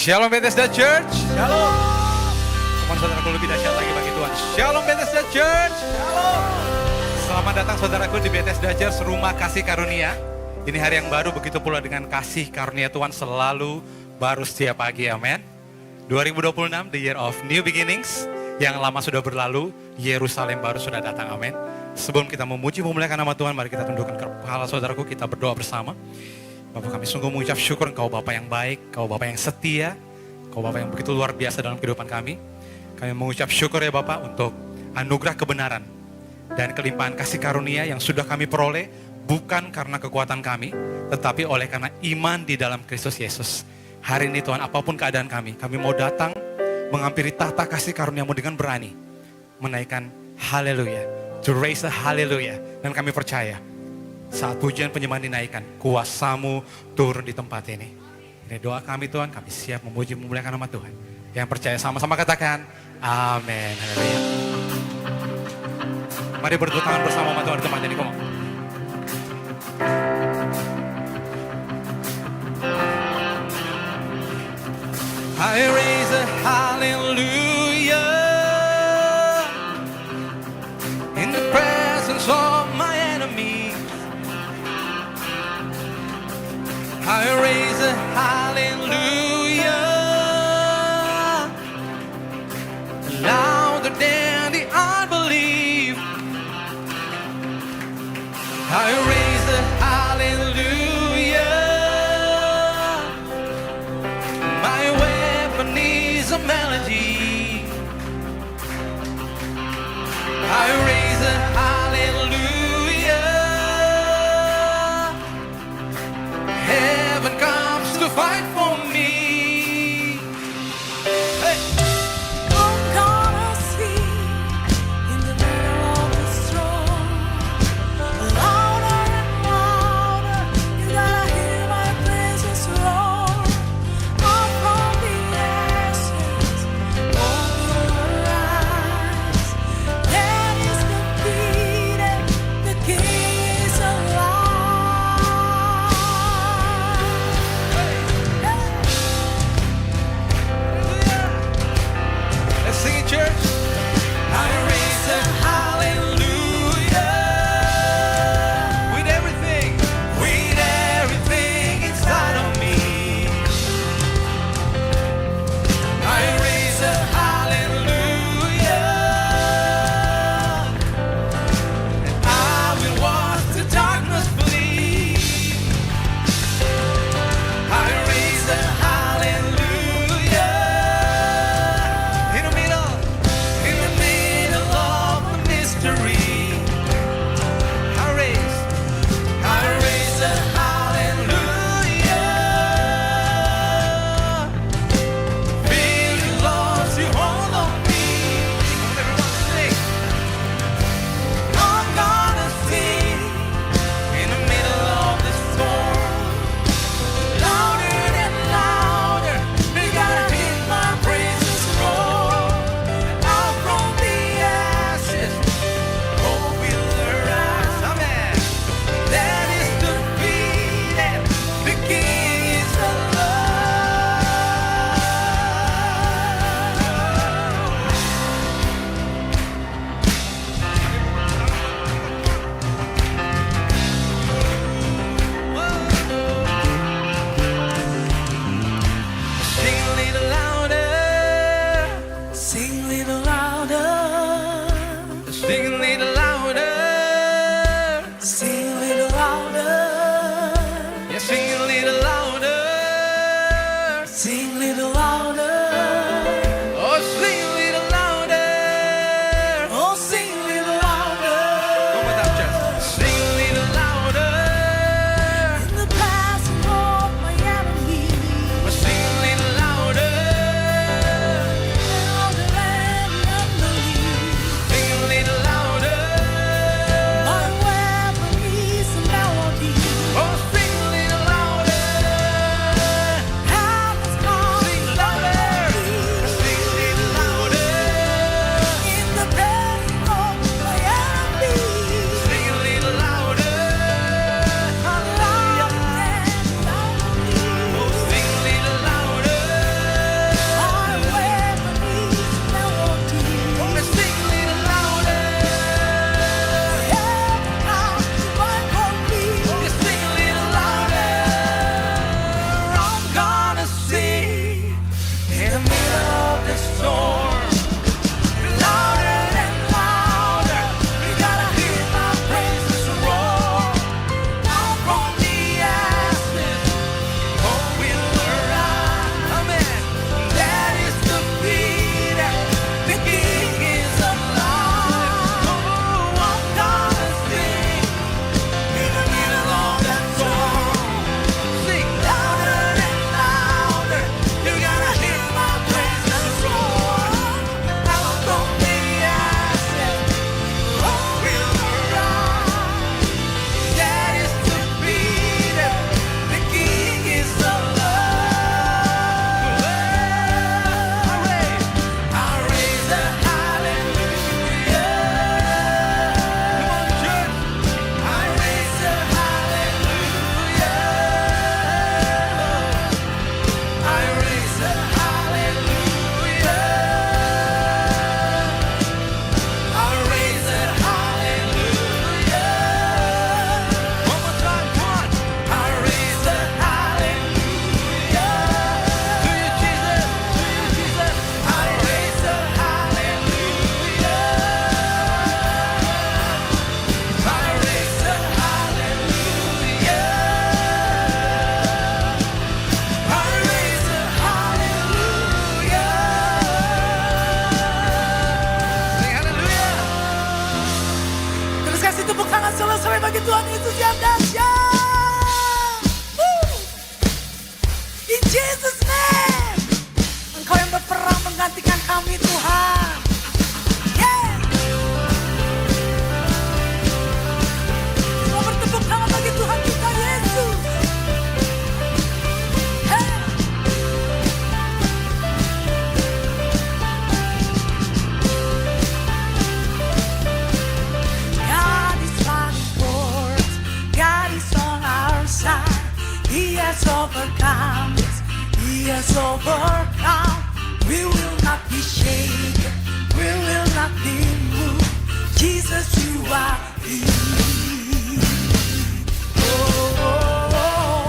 Shalom Bethesda Church. Shalom. Teman saudaraku lebih dahsyat lagi bagi Tuhan. Shalom Bethesda Church. Shalom. Selamat datang saudaraku di Bethesda Church, rumah kasih karunia. Ini hari yang baru, begitu pula dengan kasih karunia Tuhan selalu baru setiap pagi, amin. 2026, the year of new beginnings. Yang lama sudah berlalu, Yerusalem baru sudah datang, amin. Sebelum kita memuji memuliakan nama Tuhan, mari kita tundukkan kepala saudaraku, kita berdoa bersama. Bapak, kami sungguh mengucap syukur Engkau Bapak yang baik, Engkau Bapak yang setia, Engkau Bapak yang begitu luar biasa dalam kehidupan kami. Kami mengucap syukur ya Bapak untuk anugerah kebenaran dan kelimpahan kasih karunia yang sudah kami peroleh, bukan karena kekuatan kami, tetapi oleh karena iman di dalam Kristus Yesus. Hari ini Tuhan, apapun keadaan kami mau datang menghampiri tahta kasih karuniamu dengan berani, menaikkan haleluya, to raise a haleluya. Dan kami percaya, saat pujian penyembahan dinaikkan, kuasa-Mu turun di tempat ini. Ini doa kami Tuhan, kami siap memuji memuliakan nama Tuhan. Yang percaya sama-sama katakan, amin. Haleluya. Mari bertepuk tangan bersama sama Tuhan di tempat ini, come on. I raise a hallelujah in the presence of my enemy. I raise a hallelujah louder than the unbelief. I raise a hallelujah. My weapon is a melody. I raise a hallelujah. Heaven comes to fight for me. Hey. I'm gonna sing in the middle of the storm. Louder and louder, you gotta hear my praises roar. Up from the ashes, hope will arise. Death is defeated, the King is alive. Let's sing it, church. I raise a hallelujah with everything inside of me. I raise a hallelujah, and I will watch the darkness flee. I raise a hallelujah in the middle of the mystery. I raise a hallelujah. Feel your love, you hold on me. Everyone sing. I'm gonna sing in the middle of the storm. Louder and louder, you gotta hear my praises roar. Out from the ashes, hope will arise. Amen. That is defeated, the King is alive. Sing a little louder. Sing a little louder. Sing a little louder. Sing a little louder. Yeah, sing a little louder. Sing a little louder. Oh, sing a little louder. Oh, sing a little louder. One more time, church. Sing a little louder. In the passing of my enemy. Well, sing a little louder. Louder than unbelief. Sing a little louder. My weapon is a melody. Oh, sing a little louder. Heaven's come. Sing louder. has overcome. We will not be shaken. We will not be moved. Jesus, you are here. Oh, oh, oh.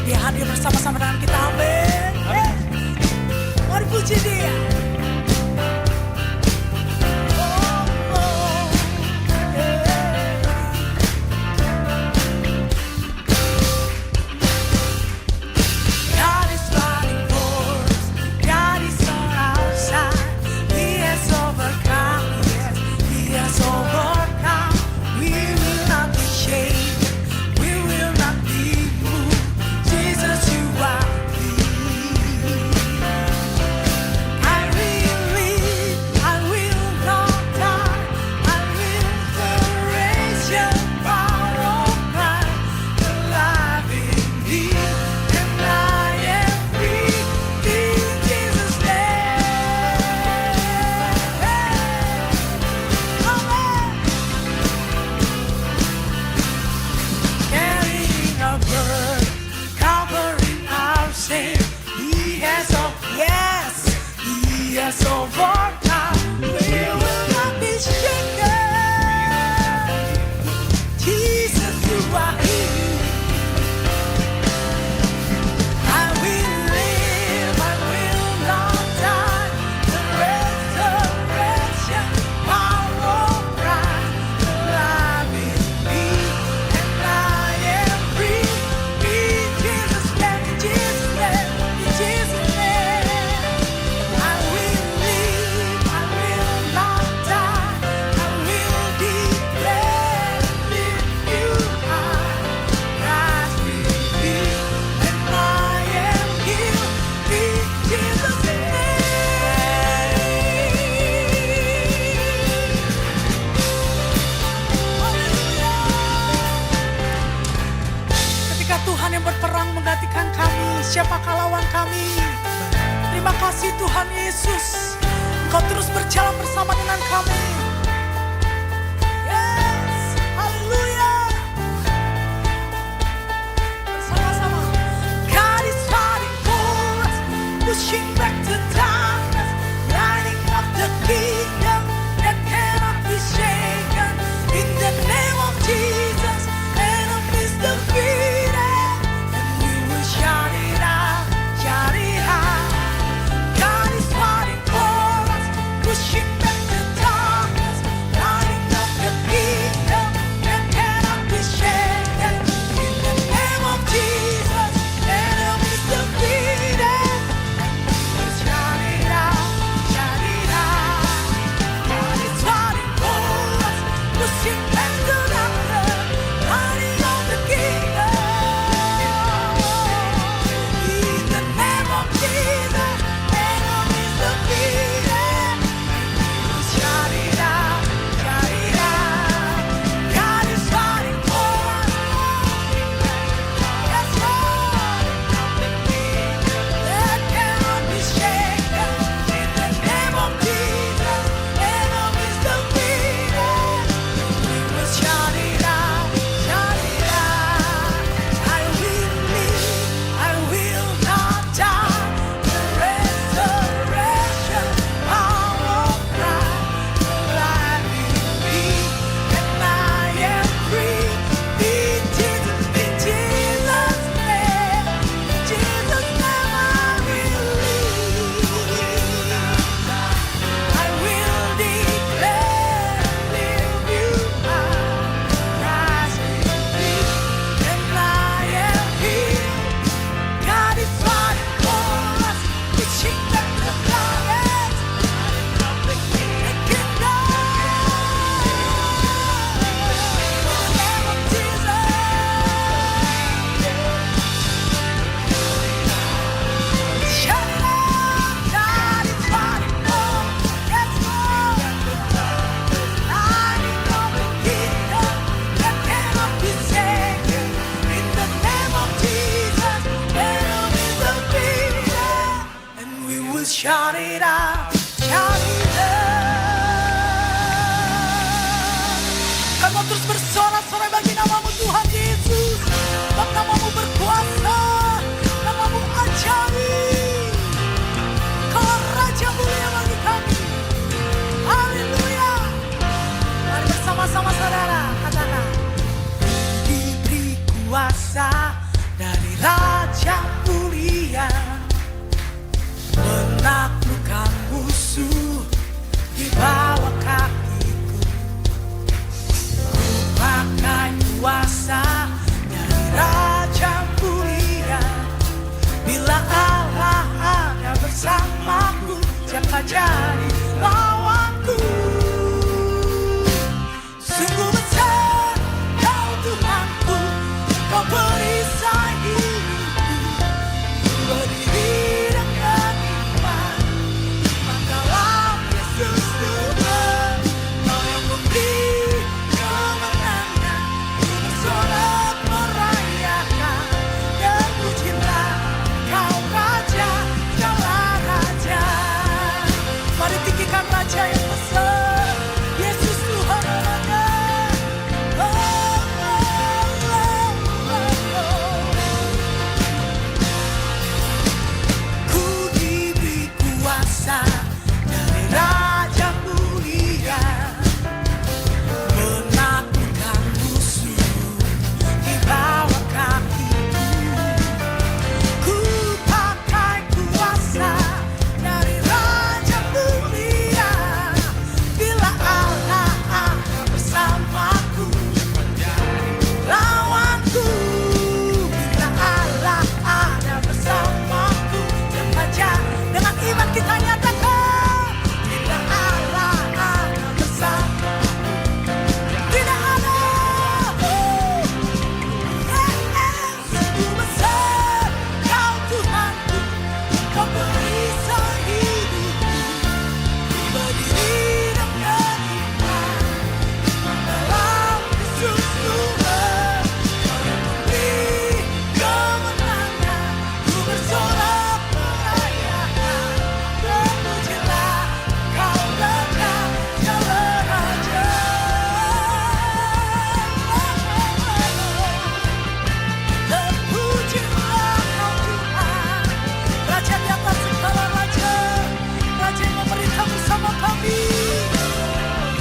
Dia hadir bersama-sama dengan kita. Amin. Mari puji Dia. Oh, oh, yeah. God is fighting for us. God is on our side. He has overcome. Yes, He has overcome. We will not be shaken. We will not be moved. Jesus, you are here. I will live. I will not die. I will praise Your power of Christ. Alive in Me, and I am free in Jesus' name. Amen. Carrying our burden, covering our sin. He has yes, He has overcome. We will not be shaken. Jesus, you are here. I will live, I will not die. The resurrection power of Christ alive in me, and I am free. In Jesus' name, in Jesus' name, in Jesus' name. I will live, I will not die. I will declare if you are Christ with me, and I am healed in Jesus' name. Ketika Tuhan yang berperang menggantikan kami, siapakah lawan kami? Terima kasih Tuhan Yesus, Engkau terus berjalan bersama dengan kami. Yes, haleluya. Bersama-sama. God is fighting for us, pushing back the darkness, lighting up the kingdom that cannot be shaken. In the name of Jesus, enemies defeated, and we will shout it out, shout it out. God is fighting for us, pushing back the darkness, lighting up the kingdom that cannot be shaken. In the name of Jesus, enemies defeated, and we will shout it out, shout it out. God is fighting for us, pushing back the darkness, lighting up the kingdom. In the name of Jesus, enemies defeated. Shout it out, shout it out. God is fighting for us. Yes, Lord. That cannot be shaken. In the name of Jesus, enemies defeated. We will shout it out, shout it out. I will live, I will not die. The resurrection power of Christ alive in me, and I am free. In Jesus' name, in Jesus' name I will live. I will declare, live you are Christ in me, and I am healed. God is fighting for us, pushing back the darkness, the kingdom. In the name of Jesus. Shout it out, God is fighting for us. Yes, Lord. Lighting up the kingdom that cannot be shaken. In the name of Jesus, enemies defeated, and we will shout it out, shout it out. Kami mau terus bersorak-sorai bagi nama-Mu Tuhan Yesus, sebab nama-Mu berkuasa, nama-Mu ajaib. kuasa dari Raja mulia, menaklukkan musuh di bawah kakiku. Ku pakai kuasa dari Raja mulia. Bila Allah ada bersamaku, siapa jadi lawanku? Sungguh besar Kau Tuhanku, Kau perisai hidupku. Berdiri dengan iman dalam Yesus Tuhan. Kau yang memberi kemenangan, bersorak merayakan. Terpujilah Kau Raja, Kaulah Raja. Mari tinggikan Raja yang besar, Yesus Tuhan Raja. Oh, oh, oh, oh, oh. Ku diberi kuasa dari Raja mulia, menaklukkan musuh di bawah kakiku. Ku pakai kuasa dari Raja mulia. Bila Allah ada bersamaku, lawanku. Bila Allah ada bersamaku, remaja dengan iman kita nyatakan. Bila Allah ada bersamaku, tidak ada. Sungguh besar Kau Tuhanku, Kau perisai hidupku. Berdiri dengan iman dalam Yesus Tuhan. Kau yang memberi kemenangan, ku bersorak merayakan. Terpujilah Kau Raja, Kaulah Raja. Terpujilah Kau Tuhan, Raja di atas segala raja, Raja yang memerintah bersama kami.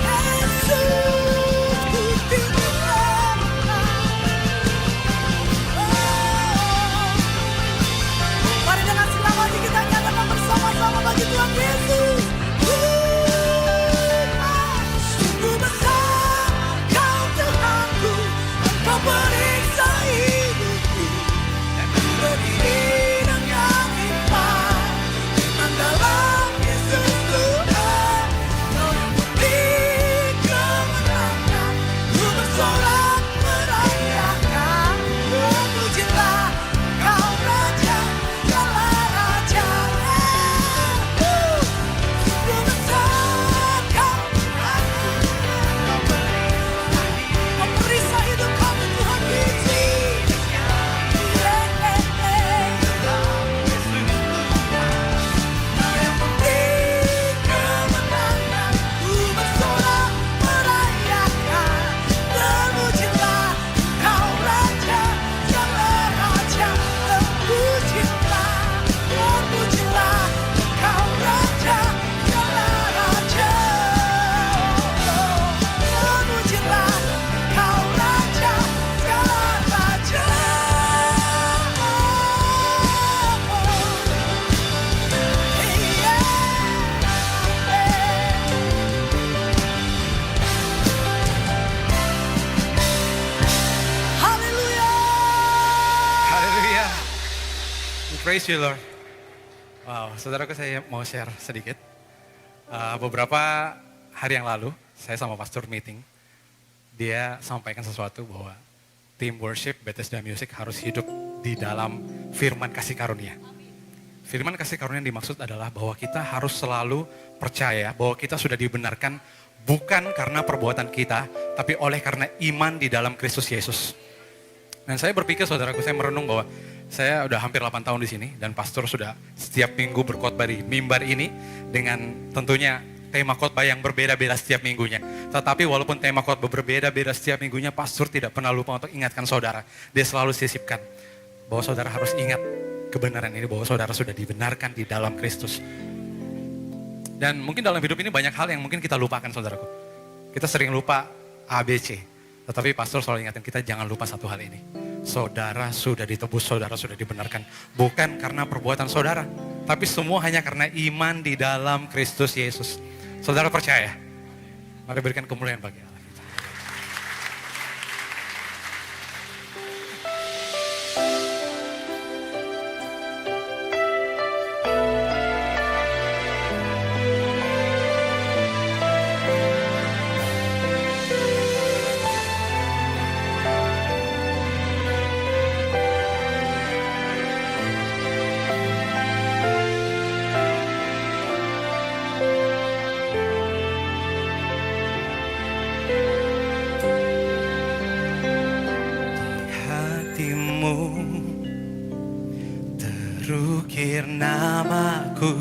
Yesus, ku tinggikan Engkau. Mari dengan senang hati kita nyatakan bersama-sama bagi Tuhan Yesus. Sungguh besar Kau Tuhanku, Engkau perisai hidupku. Berdiri dengan iman dalam Yesus Tuhan. Kau yang memberi kemenangan, ku bersorak merayakan. Terpujilah Kau Raja, Kaulah Raja. Sungguh besar Kau Tuhanku, Kau perisai hidup kami Tuhan Yesus. Kau yang memberi kemenangan, ku bersorak merayakan. Terpujilah Kau Raja, Kaulah Raja. Terpujilah, terpujilah Kau Raja, Kaulah Raja. Terpujilah Kau Raja, Kaulah Raja. Haleluya. Haleluya. We praise you Lord. Wow, saudaraku saya mau share sedikit. Beberapa hari yang lalu, saya sama pastor meeting. Dia sampaikan sesuatu bahwa tim worship Bethesda Music harus hidup di dalam firman kasih karunia. Firman kasih karunia yang dimaksud adalah bahwa kita harus selalu percaya bahwa kita sudah dibenarkan bukan karena perbuatan kita, tapi oleh karena iman di dalam Kristus Yesus. Dan saya berpikir saudaraku, saya merenung bahwa saya udah hampir 8 tahun di sini dan pastor sudah setiap minggu berkhotbah di mimbar ini dengan tentunya tema khotbah yang berbeda-beda setiap minggunya. Tetapi walaupun tema khotbah berbeda-beda setiap minggunya, pastor tidak pernah lupa untuk ingatkan saudara. Dia selalu sisipkan bahwa saudara harus ingat kebenaran ini, bahwa saudara sudah dibenarkan di dalam Kristus. Dan mungkin dalam hidup ini banyak hal yang mungkin kita lupakan saudaraku. Kita sering lupa ABC. Tetapi pastor selalu ingatkan kita jangan lupa satu hal ini. saudara sudah ditebus, saudara sudah dibenarkan. Bukan karena perbuatan saudara, tapi semua hanya karena iman di dalam Kristus Yesus. Saudara percaya? Mari berikan kemuliaan bagi Allah. Terukir namaku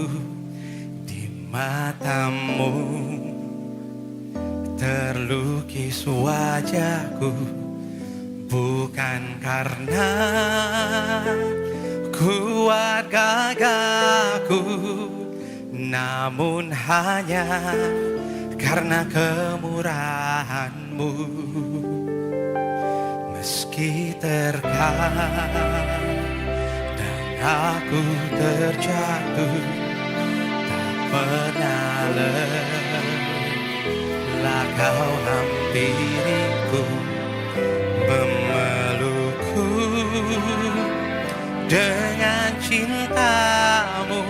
di matamu, terlukis wajahku, bukan karena kuat gagahku, namun hanya karena kemurahan-Mu. Meski terkadang aku terjatuh, tak pernah lelah Kau hampiriku, memelukku dengan cinta-Mu.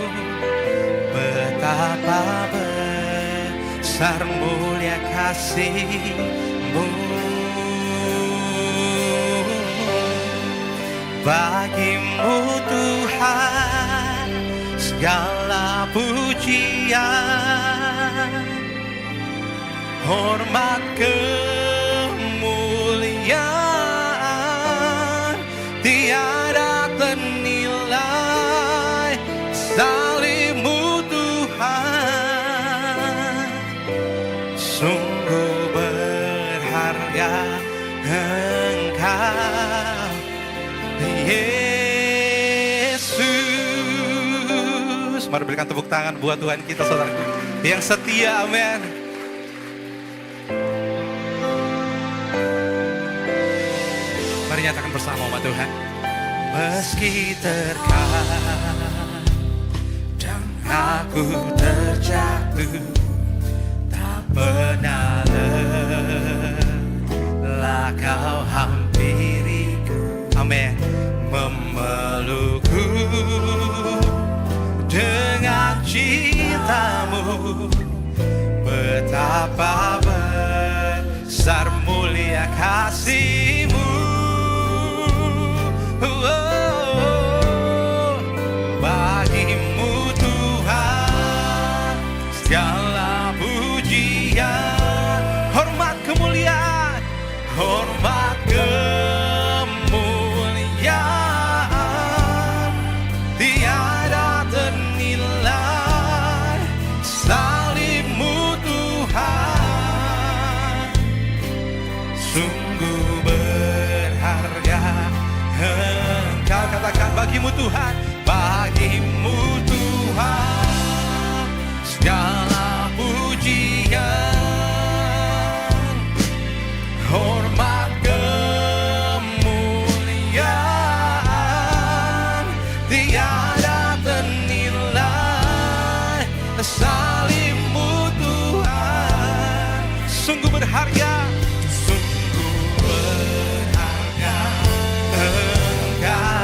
Betapa besar mulia kasih-Mu. Bagi-Mu Tuhan segala pujian, hormat kemuliaan tiada ternilai. Salib-Mu Tuhan, sungguh berharga Engkau Yesus. Mari berikan tepuk tangan buat Tuhan kita, saudara yang setia, amin. Mari nyatakan bersama umat Tuhan. Meski terkadang aku terjatuh, tak pernah lelah Kau hampiriku, amin. Memelukku dengan cinta-Mu. Betapa besar mulia kasih-Mu. Bagi-Mu Tuhan segala pujian, hormat kemuliaan, hormat kemuliaan tiada ternilai. Salib-Mu Tuhan, sungguh berharga Engkau. Katakan bagi-Mu Tuhan, bagi-Mu Tuhan segala pujian, hormat kemuliaan tiada ternilai. Salib-Mu Tuhan, sungguh berharga, sungguh berharga Engkau.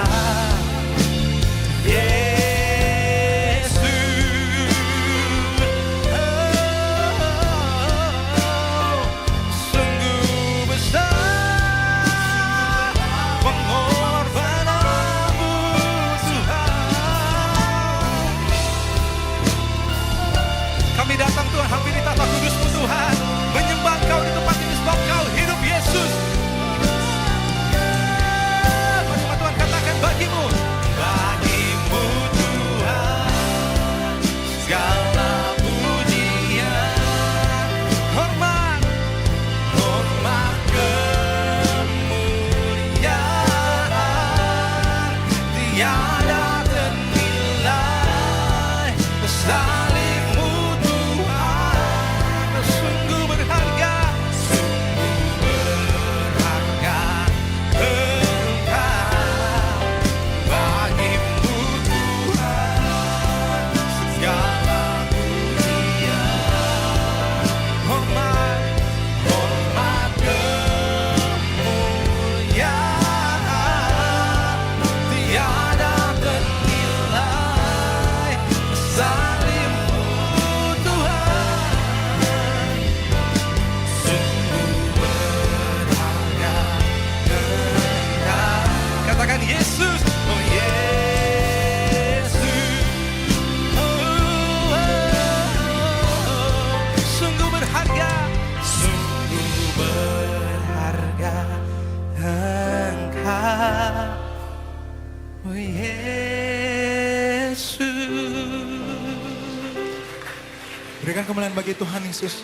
Berikan kemuliaan bagi Tuhan Yesus.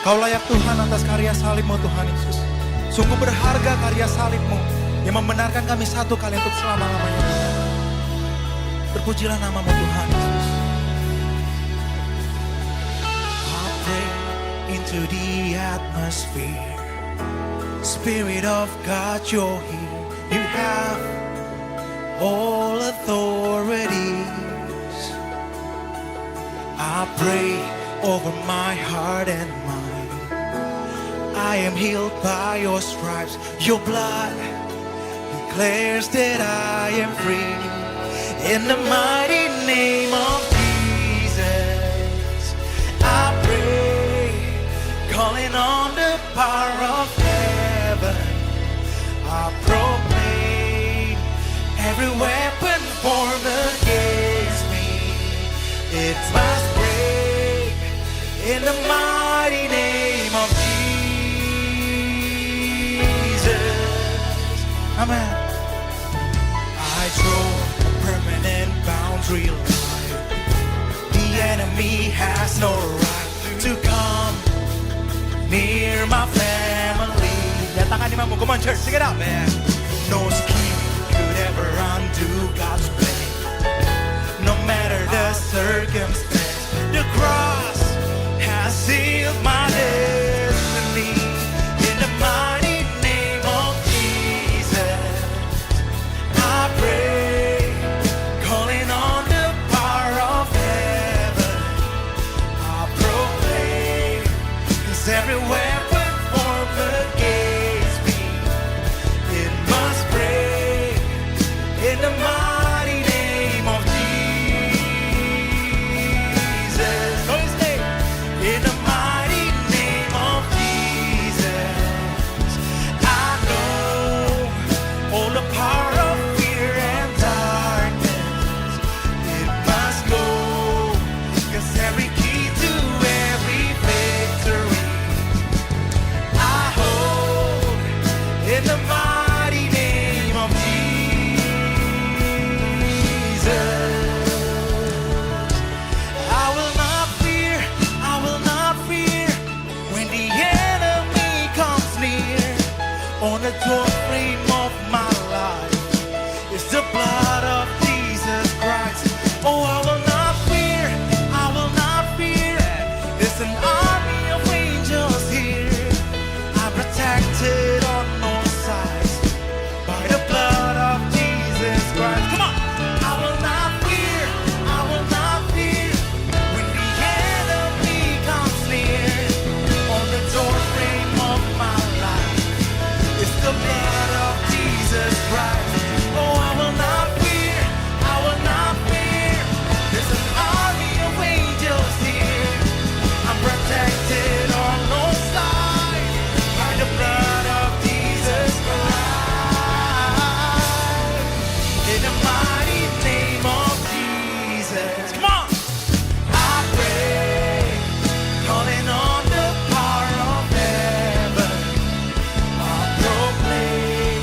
Kau layak Tuhan atas karya salib-Mu Tuhan Yesus. Sungguh berharga karya salib-Mu yang membenarkan kami satu kali untuk selama-lamanya. Terpujilah nama-Mu Tuhan Yesus. I pray into the atmosphere. Spirit of God, you're here. You have all authorities. I pray over my heart and mind. I am healed by your stripes. Your blood declares that I am free. In the mighty name of Jesus, I pray, calling on the power of heaven. I proclaim every weapon formed against me, it must break in the mighty name of Jesus. Amen. I draw a permanent boundary line. The enemy has no right to come near my family. Nyatakan imanmu, come on church, sing it out, man. No scheme could ever undo God's plan. No matter the circumstance, the cross has sealed my destiny. In the mighty name of Jesus, I pray, calling on the power of heaven. I proclaim, 'cause every weapon formed against me, it must break in the mighty name of Jesus. So his name, in the mighty name of Jesus, I know all the power of fear and darkness, it must go, 'cause every key to every victory I hold in the mighty name of Jesus. I will not fear, I will not fear when the enemy comes near. On the doorframe of my life is the blood of Jesus Christ. Oh, I will not fear, I will not fear. There's an army of angels here. I'm protected on all sides by the blood of Jesus Christ. Come on! I will not fear, I will not fear when the enemy comes near. On the doorframe of my life is the blood of Jesus Christ. Oh, I will not fear, I will not fear. There's an army of angels here. I'm protected on all sides by the blood of Jesus Christ. In the mighty name of Jesus. Come on! I pray, calling on the power of heaven. I proclaim,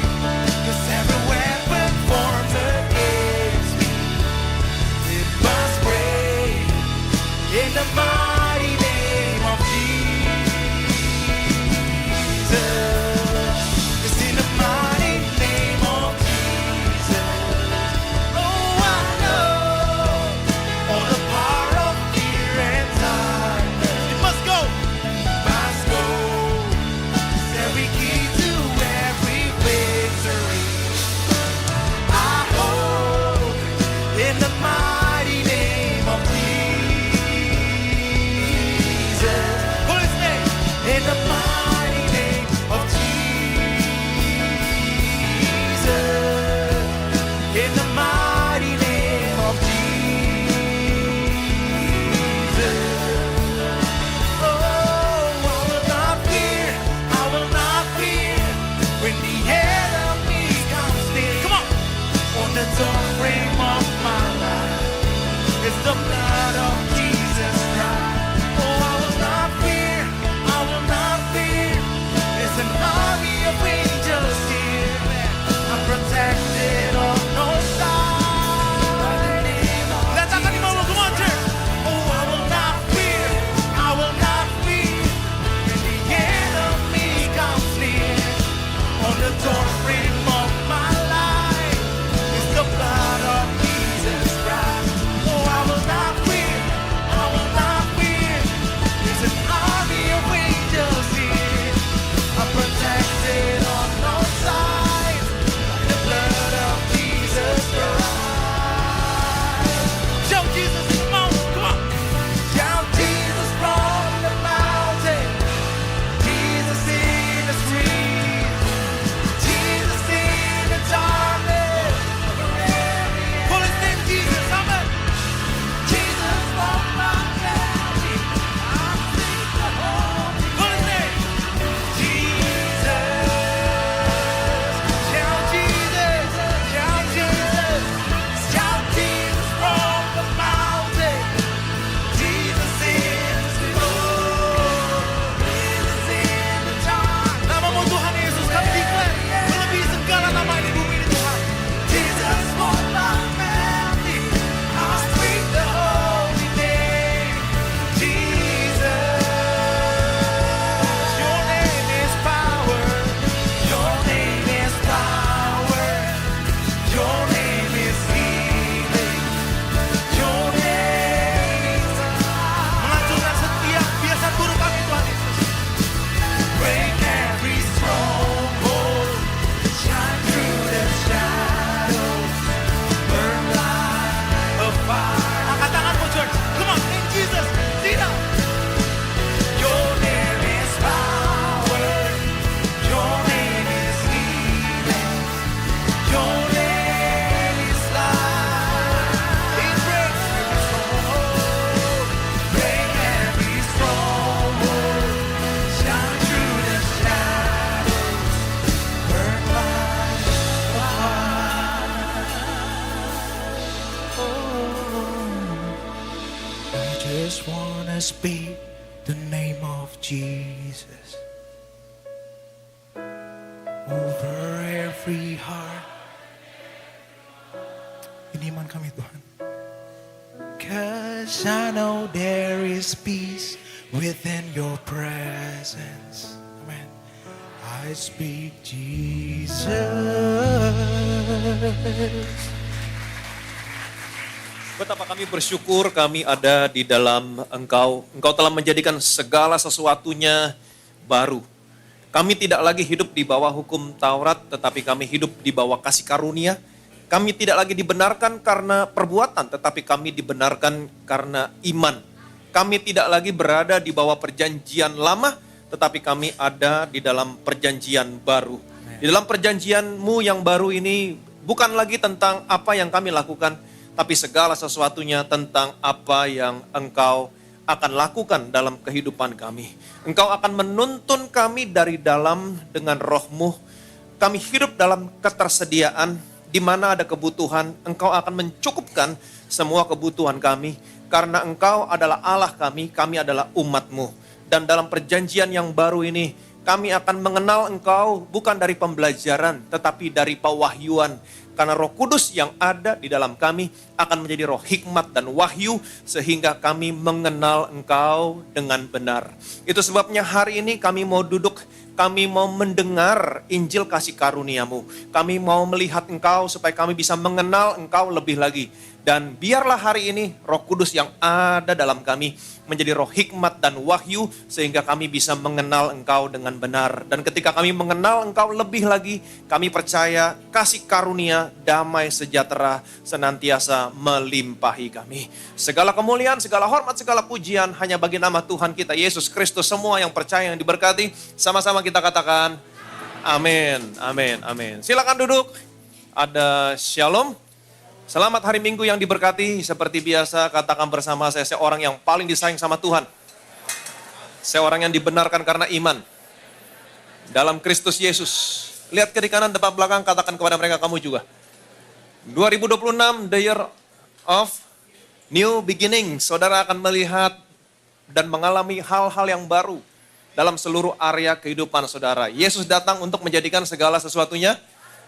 'cause every weapon formed against me, it must break in the mighty name of Jesus. It's in the mighty name of Jesus. Oh, I know all the power of fear and darkness, it must go, must go. 'Cause every key to every victory I hold in the mighty name of Jesus. Call his name. In the mighty name of Jesus. In the mighty name of Jesus. Oh, I will not fear, I will not fear when the enemy comes near. Come on! On the doorframe of my life is the blood of Jesus Christ. Oh, I will not fear, I will not fear. There's an army of angels here. I'm protected on all sides. Katakan di bawah, come on church. Oh, I will not fear, just wanna speak the name of Jesus over every heart. Ini iman kami Tuhan. 'Cause I know there is peace within your presence. Amen. I speak Jesus. Betapa kami bersyukur kami ada di dalam Engkau. Engkau telah menjadikan segala sesuatunya baru. Kami tidak lagi hidup di bawah hukum Taurat, tetapi kami hidup di bawah kasih karunia. Kami tidak lagi dibenarkan karena perbuatan, tetapi kami dibenarkan karena iman. Kami tidak lagi berada di bawah perjanjian lama, tetapi kami ada di dalam perjanjian baru. Di dalam perjanjian-Mu yang baru ini bukan lagi tentang apa yang kami lakukan, tapi segala sesuatunya tentang apa yang Engkau akan lakukan dalam kehidupan kami. Engkau akan menuntun kami dari dalam dengan roh-Mu. Kami hidup dalam ketersediaan, di mana ada kebutuhan, Engkau akan mencukupkan semua kebutuhan kami. Karena Engkau adalah Allah kami adalah umat-Mu. Dan dalam perjanjian yang baru ini, kami akan mengenal Engkau bukan dari pembelajaran, tetapi dari pewahyuan. Karena Roh Kudus yang ada di dalam kami akan menjadi roh hikmat dan wahyu, sehingga kami mengenal Engkau dengan benar. Itu sebabnya hari ini kami mau duduk, kami mau mendengar Injil kasih karunia-Mu. Kami mau melihat Engkau supaya kami bisa mengenal Engkau lebih lagi. Dan biarlah hari ini Roh Kudus yang ada dalam kami menjadi roh hikmat dan wahyu, sehingga kami bisa mengenal Engkau dengan benar. Dan ketika kami mengenal Engkau lebih lagi, kami percaya kasih karunia, damai sejahtera senantiasa melimpahi kami. Segala kemuliaan, segala hormat, segala pujian hanya bagi nama Tuhan kita Yesus Kristus. Semua yang percaya, yang diberkati, sama-sama kita katakan amin, amin, amin. Silakan duduk. Ada shalom. Selamat hari Minggu yang diberkati. Seperti biasa katakan bersama saya orang yang paling disayang sama Tuhan. Saya orang yang dibenarkan karena iman dalam Kristus Yesus. Lihat kiri kanan depan belakang, katakan kepada mereka kamu juga. 2026 the year of new beginning. Saudara akan melihat dan mengalami hal-hal yang baru dalam seluruh area kehidupan saudara. Yesus datang untuk menjadikan segala sesuatunya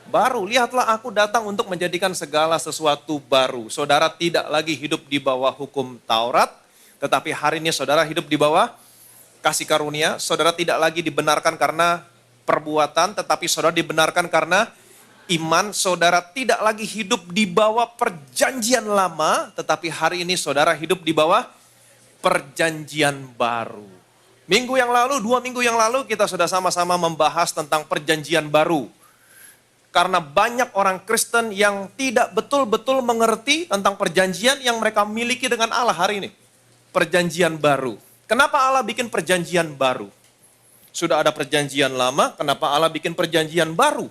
baru. Lihatlah, aku datang untuk menjadikan segala sesuatu baru. Saudara tidak lagi hidup di bawah hukum Taurat, tetapi hari ini saudara hidup di bawah kasih karunia. Saudara tidak lagi dibenarkan karena perbuatan, tetapi saudara dibenarkan karena iman. Saudara tidak lagi hidup di bawah perjanjian lama, tetapi hari ini saudara hidup di bawah perjanjian baru. Minggu yang lalu, 2 minggu yang lalu kita sudah sama-sama membahas tentang perjanjian baru. Karena banyak orang Kristen yang tidak betul-betul mengerti tentang perjanjian yang mereka miliki dengan Allah hari ini. Perjanjian baru. Kenapa Allah bikin perjanjian baru? Sudah ada perjanjian lama, kenapa Allah bikin perjanjian baru?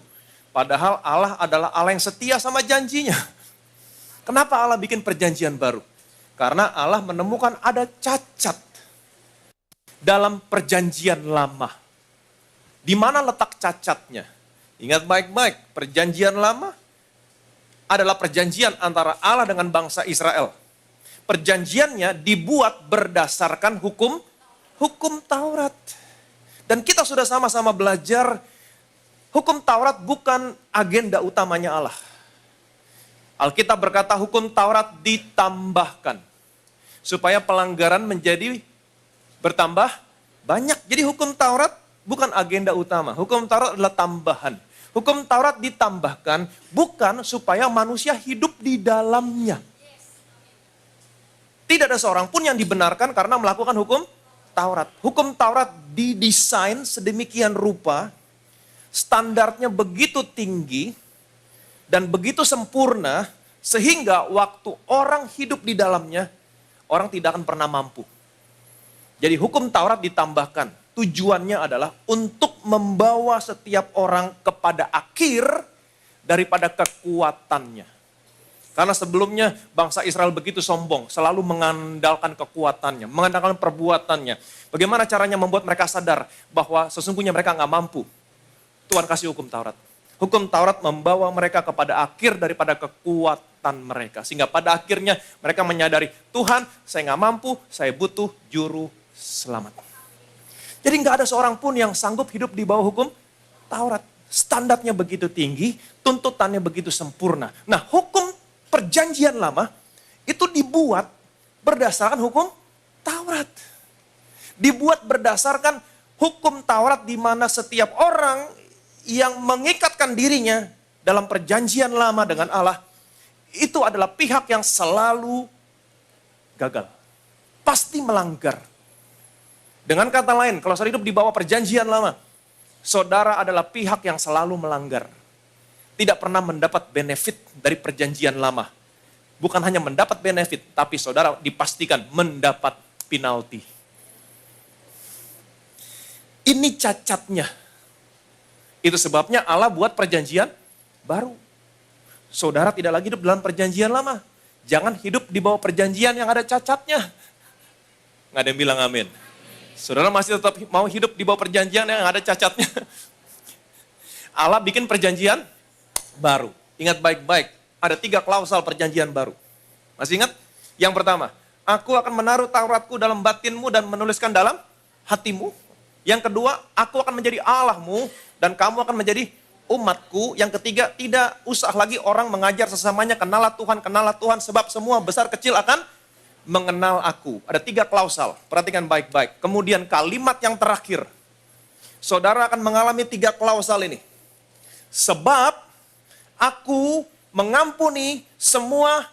Padahal Allah adalah Allah yang setia sama janjinya. Kenapa Allah bikin perjanjian baru? Karena Allah menemukan ada cacat dalam perjanjian lama. Di mana letak cacatnya? Ingat baik-baik, perjanjian lama adalah perjanjian antara Allah dengan bangsa Israel. Perjanjiannya dibuat berdasarkan hukum Taurat. Dan kita sudah sama-sama belajar, hukum Taurat bukan agenda utamanya Allah. Alkitab berkata hukum Taurat ditambahkan, supaya pelanggaran menjadi bertambah banyak. Jadi hukum Taurat bukan agenda utama, hukum Taurat adalah tambahan. Hukum Taurat ditambahkan bukan supaya manusia hidup di dalamnya. Tidak ada seorang pun yang dibenarkan karena melakukan hukum Taurat. Hukum Taurat didesain sedemikian rupa, standarnya begitu tinggi dan begitu sempurna, sehingga waktu orang hidup di dalamnya, orang tidak akan pernah mampu. Jadi hukum Taurat ditambahkan. Tujuannya adalah untuk membawa setiap orang kepada akhir daripada kekuatannya. Karena sebelumnya bangsa Israel begitu sombong, selalu mengandalkan kekuatannya, mengandalkan perbuatannya. Bagaimana caranya membuat mereka sadar bahwa sesungguhnya mereka nggak mampu. Tuhan kasih hukum Taurat. Hukum Taurat membawa mereka kepada akhir daripada kekuatan. ketaatan mereka. Sehingga pada akhirnya mereka menyadari, Tuhan saya nggak mampu, saya butuh juru selamat. Jadi nggak ada seorang pun yang sanggup hidup di bawah hukum Taurat. Standarnya begitu tinggi, tuntutannya begitu sempurna. Nah, hukum perjanjian lama itu dibuat berdasarkan hukum Taurat. Dibuat berdasarkan hukum Taurat di mana setiap orang yang mengikatkan dirinya dalam perjanjian lama dengan Allah, itu adalah pihak yang selalu gagal. Pasti melanggar. Dengan kata lain, kalau saudara hidup di bawah perjanjian lama, saudara adalah pihak yang selalu melanggar. Tidak pernah mendapat benefit dari perjanjian lama. Bukan hanya mendapat benefit, tapi saudara dipastikan mendapat penalti. Ini cacatnya. Itu sebabnya Allah buat perjanjian baru. Saudara tidak lagi hidup dalam perjanjian lama. Jangan hidup di bawah perjanjian yang ada cacatnya. Nggak ada yang bilang amin. Saudara masih tetap mau hidup di bawah perjanjian yang ada cacatnya. Allah bikin perjanjian baru. Ingat baik-baik, ada 3 klausal perjanjian baru. Masih ingat? Yang pertama, aku akan menaruh Tauratku dalam batinmu dan menuliskan dalam hatimu. Yang kedua, aku akan menjadi Allahmu dan kamu akan menjadi umatku. Yang ketiga, tidak usah lagi orang mengajar sesamanya, kenalah Tuhan, sebab semua besar kecil akan mengenal aku. Ada 3 klausal, perhatikan baik-baik. Kemudian kalimat yang terakhir, saudara akan mengalami 3 klausal ini. Sebab aku mengampuni semua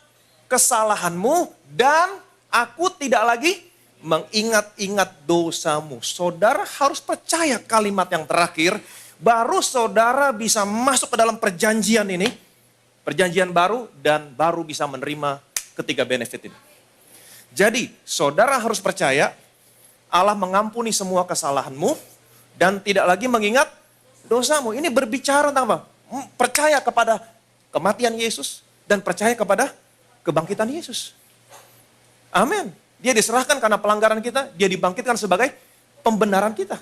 kesalahanmu dan aku tidak lagi mengingat-ingat dosamu. Saudara harus percaya kalimat yang terakhir, baru saudara bisa masuk ke dalam perjanjian ini, perjanjian baru, dan baru bisa menerima ketiga benefit ini. Jadi, saudara harus percaya Allah mengampuni semua kesalahanmu dan tidak lagi mengingat dosamu. Ini berbicara tentang apa? Percaya kepada kematian Yesus dan percaya kepada kebangkitan Yesus. Amin. Dia diserahkan karena pelanggaran kita, dia dibangkitkan sebagai pembenaran kita.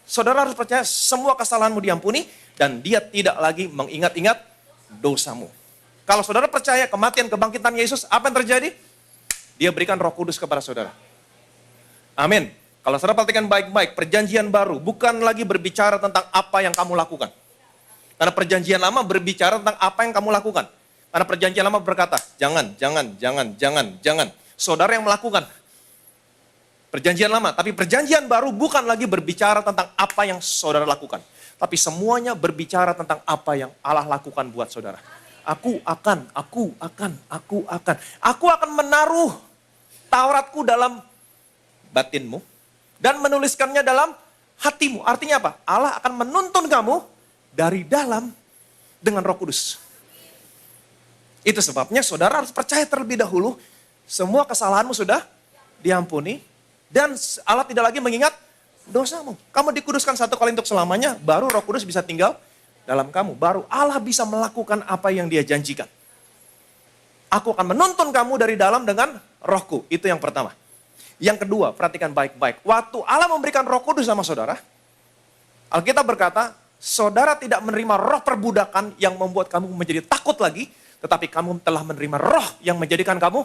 Saudara harus percaya semua kesalahanmu diampuni dan dia tidak lagi mengingat-ingat dosamu. Kalau saudara percaya kematian kebangkitan Yesus, apa yang terjadi? Dia berikan Roh Kudus kepada saudara. Amin. Kalau saudara perhatikan baik-baik, perjanjian baru bukan lagi berbicara tentang apa yang kamu lakukan. Karena perjanjian lama berbicara tentang apa yang kamu lakukan. Karena perjanjian lama berkata, jangan. Saudara yang melakukan perjanjian lama. Tapi perjanjian baru bukan lagi berbicara tentang apa yang saudara lakukan. Tapi semuanya berbicara tentang apa yang Allah lakukan buat saudara. Aku akan menaruh Tauratku dalam batinmu dan menuliskannya dalam hatimu. Artinya apa? Allah akan menuntun kamu dari dalam dengan Roh Kudus. Itu sebabnya saudara harus percaya terlebih dahulu semua kesalahanmu sudah diampuni dan Allah tidak lagi mengingat dosamu. Kamu dikuduskan satu kali untuk selamanya, baru Roh Kudus bisa tinggal dalam kamu. Baru Allah bisa melakukan apa yang dia janjikan. Aku akan menuntun kamu dari dalam dengan Rohku. Itu yang pertama. Yang kedua, perhatikan baik-baik. Waktu Allah memberikan Roh Kudus sama saudara, Alkitab berkata, saudara tidak menerima roh perbudakan yang membuat kamu menjadi takut lagi, tetapi kamu telah menerima roh yang menjadikan kamu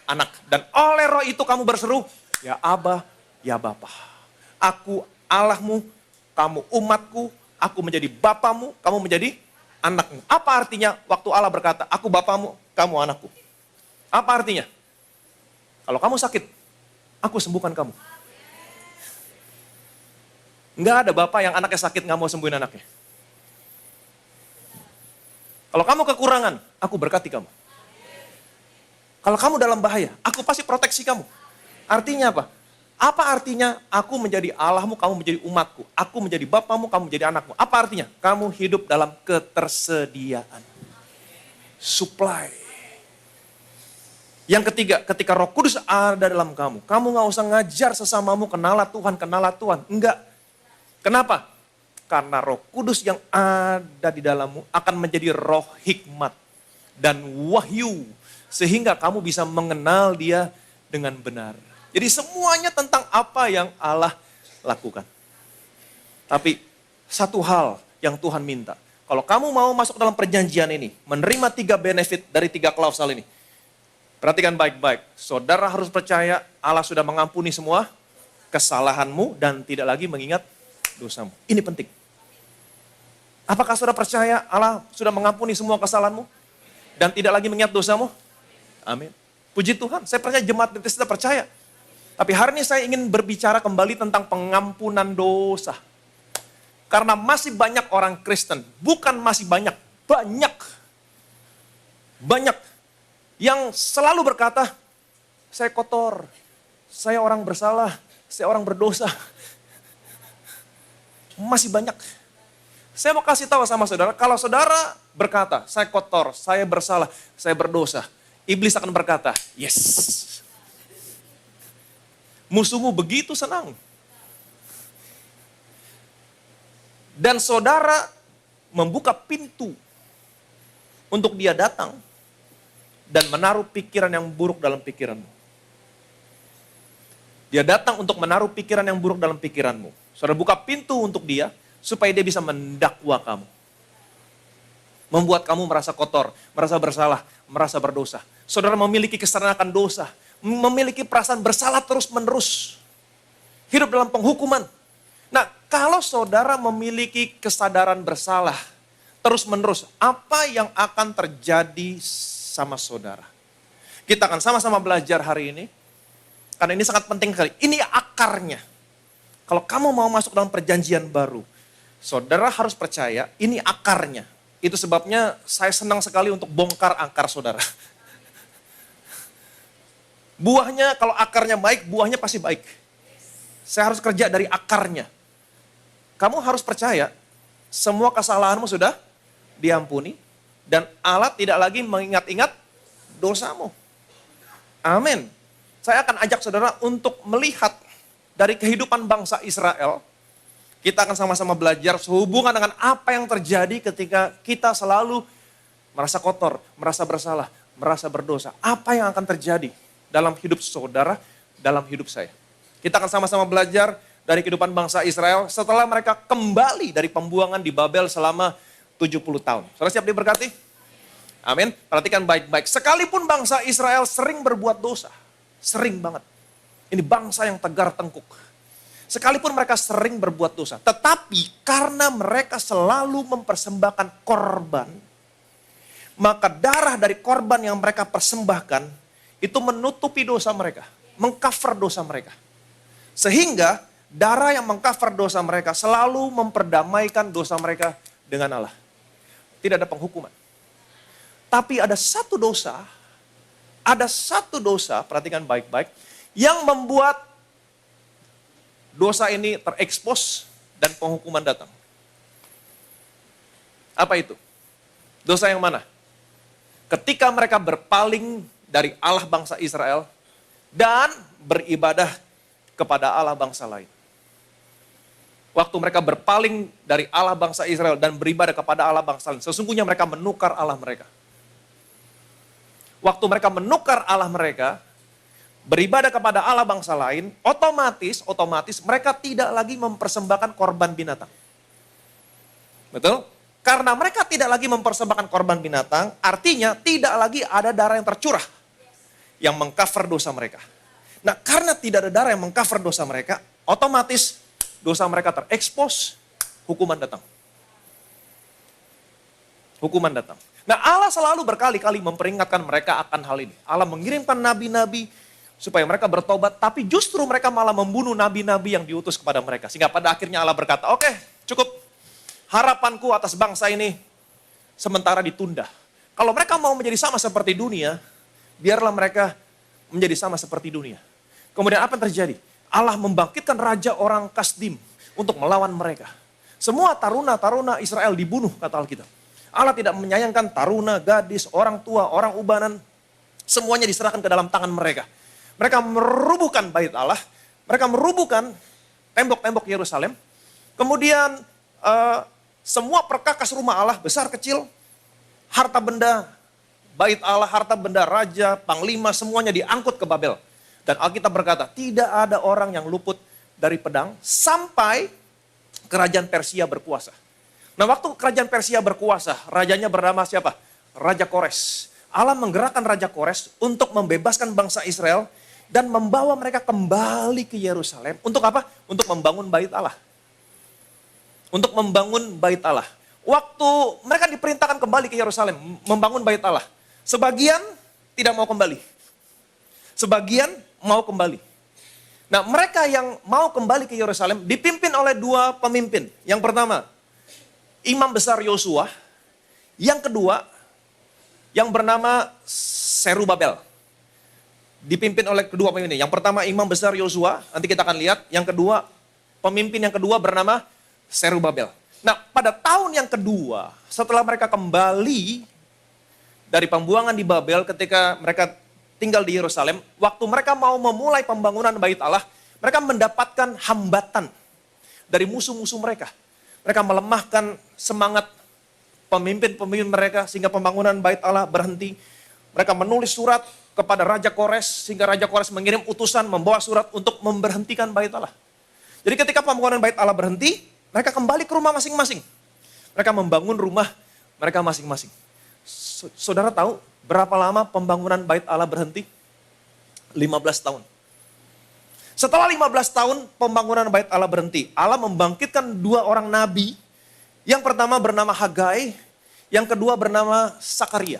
anak. Dan oleh roh itu kamu berseru, ya Aba, ya Bapa. Aku Allahmu, kamu umatku, aku menjadi bapamu, kamu menjadi anakmu. Apa artinya waktu Allah berkata, aku bapamu, kamu anakku? Apa artinya? Kalau kamu sakit, aku sembuhkan kamu. Enggak ada bapak yang anaknya sakit nggak mau sembuhin anaknya. Kalau kamu kekurangan, aku berkati kamu. Kalau kamu dalam bahaya, aku pasti proteksi kamu. Artinya apa? Apa artinya aku menjadi Allahmu, kamu menjadi umatku. Aku menjadi bapamu, kamu menjadi anakmu. Apa artinya? Kamu hidup dalam ketersediaan. Supply. Yang ketiga, ketika Roh Kudus ada dalam kamu, kamu gak usah ngajar sesamamu, kenalah Tuhan. Enggak. Kenapa? Karena Roh Kudus yang ada di dalammu akan menjadi roh hikmat dan wahyu. Sehingga kamu bisa mengenal dia dengan benar. Jadi semuanya tentang apa yang Allah lakukan. Tapi satu hal yang Tuhan minta, Kalau kamu mau masuk dalam perjanjian ini, menerima 3 benefit dari 3 klausal ini. Perhatikan baik-baik. Saudara harus percaya Allah sudah mengampuni semua kesalahanmu dan tidak lagi mengingat dosamu. Ini penting. Apakah saudara percaya Allah sudah mengampuni semua kesalahanmu dan tidak lagi mengingat dosamu? Amin. Puji Tuhan, saya percaya jemaat Bethesda percaya. Tapi hari ini saya ingin berbicara kembali tentang pengampunan dosa. Karena masih banyak orang Kristen, bukan masih banyak, banyak yang selalu berkata, saya kotor, saya orang bersalah, saya orang berdosa. Masih banyak. Saya mau kasih tahu sama saudara, kalau saudara berkata, saya kotor, saya bersalah, saya berdosa, iblis akan berkata, yes. Musuhmu begitu senang. Dan saudara membuka pintu untuk dia datang dan menaruh pikiran yang buruk dalam pikiranmu. Dia datang untuk menaruh pikiran yang buruk dalam pikiranmu. Saudara buka pintu untuk dia supaya dia bisa mendakwa kamu. Membuat kamu merasa kotor, merasa bersalah, merasa berdosa. Saudara memiliki kesadaran akan dosa, memiliki perasaan bersalah terus-menerus. Hidup dalam penghukuman. Nah, kalau saudara memiliki kesadaran bersalah terus-menerus, apa yang akan terjadi sama saudara? Kita akan sama-sama belajar hari ini, karena ini sangat penting sekali. Ini akarnya. Kalau kamu mau masuk dalam perjanjian baru, saudara harus percaya ini akarnya. Itu sebabnya saya senang sekali untuk bongkar akar saudara. Buahnya, kalau akarnya baik, buahnya pasti baik. Saya harus kerja dari akarnya. Kamu harus percaya, semua kesalahanmu sudah diampuni, dan Allah tidak lagi mengingat-ingat dosamu. Amin. Saya akan ajak saudara untuk melihat dari kehidupan bangsa Israel. Kita akan sama-sama belajar sehubungan dengan apa yang terjadi ketika kita selalu merasa kotor, merasa bersalah, merasa berdosa. Apa yang akan terjadi dalam hidup saudara, dalam hidup saya. Kita akan sama-sama belajar dari kehidupan bangsa Israel setelah mereka kembali dari pembuangan di Babel selama 70 tahun. Saudara siap diberkati? Amin. Perhatikan baik-baik. Sekalipun bangsa Israel sering berbuat dosa. Sering banget. Ini bangsa yang tegar tengkuk. Sekalipun mereka sering berbuat dosa. Tetapi karena mereka selalu mempersembahkan korban. Maka darah dari korban yang mereka persembahkan itu menutupi dosa mereka. Mengcover dosa mereka. Sehingga darah yang mengcover dosa mereka selalu memperdamaikan dosa mereka dengan Allah. Tidak ada penghukuman. Tapi ada satu dosa, perhatikan baik-baik, yang membuat dosa ini terekspos dan penghukuman datang. Apa itu? Dosa yang mana? Ketika mereka berpaling dari Allah bangsa Israel dan beribadah kepada Allah bangsa lain. Waktu mereka berpaling dari Allah bangsa Israel dan beribadah kepada Allah bangsa lain, sesungguhnya mereka menukar Allah mereka. Waktu mereka menukar Allah mereka, beribadah kepada Allah bangsa lain, otomatis mereka tidak lagi mempersembahkan korban binatang. Betul? Karena mereka tidak lagi mempersembahkan korban binatang, artinya tidak lagi ada darah yang tercurah yang mengcover dosa mereka. Nah, karena tidak ada darah yang mengcover dosa mereka, otomatis dosa mereka terekspos, hukuman datang. Hukuman datang. Nah, Allah selalu berkali-kali memperingatkan mereka akan hal ini. Allah mengirimkan nabi-nabi supaya mereka bertobat, tapi justru mereka malah membunuh nabi-nabi yang diutus kepada mereka. Sehingga pada akhirnya Allah berkata, oke, cukup. Harapanku atas bangsa ini sementara ditunda. Kalau mereka mau menjadi sama seperti dunia, biarlah mereka menjadi sama seperti dunia. Kemudian apa yang terjadi? Allah membangkitkan raja orang Kasdim untuk melawan mereka. Semua taruna-taruna Israel dibunuh, kata Alkitab. Allah tidak menyayangkan taruna, gadis, orang tua, orang ubanan. Semuanya diserahkan ke dalam tangan mereka. Mereka merubuhkan bait Allah. Mereka merubuhkan tembok-tembok Yerusalem. Kemudian semua perkakas rumah Allah, besar kecil, harta benda, bait Allah, harta benda raja, panglima, semuanya diangkut ke Babel. Dan Alkitab berkata, tidak ada orang yang luput dari pedang sampai kerajaan Persia berkuasa. Nah, waktu kerajaan Persia berkuasa, rajanya bernama siapa? Raja Kores. Allah menggerakkan Raja Kores untuk membebaskan bangsa Israel dan membawa mereka kembali ke Yerusalem. Untuk apa? Untuk membangun bait Allah. Untuk membangun bait Allah. Waktu mereka diperintahkan kembali ke Yerusalem, membangun bait Allah. Sebagian tidak mau kembali. Sebagian mau kembali. Nah, mereka yang mau kembali ke Yerusalem dipimpin oleh dua pemimpin. Yang pertama, Imam Besar Yosua. Yang kedua, yang bernama Serubabel. Dipimpin oleh kedua pemimpin. Yang pertama Imam Besar Yosua, nanti kita akan lihat. Yang kedua, pemimpin yang kedua bernama Serubabel. Nah, pada tahun yang kedua, setelah mereka kembali dari pembuangan di Babel ketika mereka tinggal di Yerusalem, waktu mereka mau memulai pembangunan bait Allah, mereka mendapatkan hambatan dari musuh-musuh mereka. Mereka melemahkan semangat pemimpin-pemimpin mereka sehingga pembangunan bait Allah berhenti. Mereka menulis surat kepada Raja Kores sehingga Raja Kores mengirim utusan membawa surat untuk memberhentikan bait Allah. Jadi ketika pembangunan bait Allah berhenti, mereka kembali ke rumah masing-masing. Mereka membangun rumah mereka masing-masing. Saudara tahu berapa lama pembangunan bait Allah berhenti? 15 tahun. Setelah 15 tahun pembangunan bait Allah berhenti, Allah membangkitkan dua orang nabi. Yang pertama bernama Hagai, yang kedua bernama Sakaria.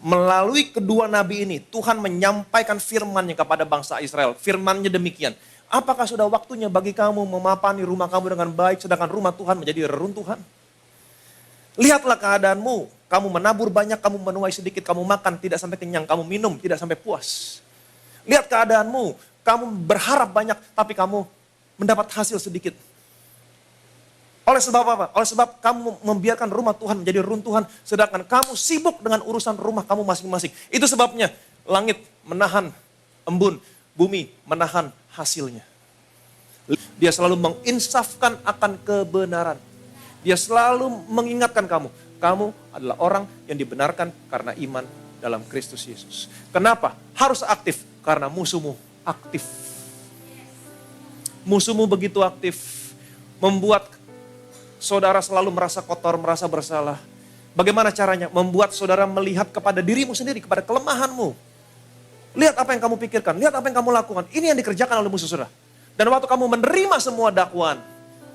Melalui kedua nabi ini, Tuhan menyampaikan firman-Nya kepada bangsa Israel. Firman-Nya demikian, apakah sudah waktunya bagi kamu memapani rumah kamu dengan baik, sedangkan rumah Tuhan menjadi reruntuhan? Lihatlah keadaanmu, kamu menabur banyak, kamu menuai sedikit, kamu makan tidak sampai kenyang, kamu minum tidak sampai puas. Lihat keadaanmu, kamu berharap banyak, tapi kamu mendapat hasil sedikit. Oleh sebab apa? Oleh sebab kamu membiarkan rumah Tuhan menjadi runtuhan, sedangkan kamu sibuk dengan urusan rumah kamu masing-masing. Itu sebabnya langit menahan embun, bumi menahan hasilnya. Dia selalu menginsafkan akan kebenaran. Dia selalu mengingatkan kamu, kamu adalah orang yang dibenarkan karena iman dalam Kristus Yesus. Kenapa? Harus aktif, karena musuhmu aktif. Musuhmu begitu aktif, membuat saudara selalu merasa kotor, merasa bersalah. Bagaimana caranya? Membuat saudara melihat kepada dirimu sendiri, kepada kelemahanmu. Lihat apa yang kamu pikirkan, lihat apa yang kamu lakukan. Ini yang dikerjakan oleh musuh saudara. Dan waktu kamu menerima semua dakwaan,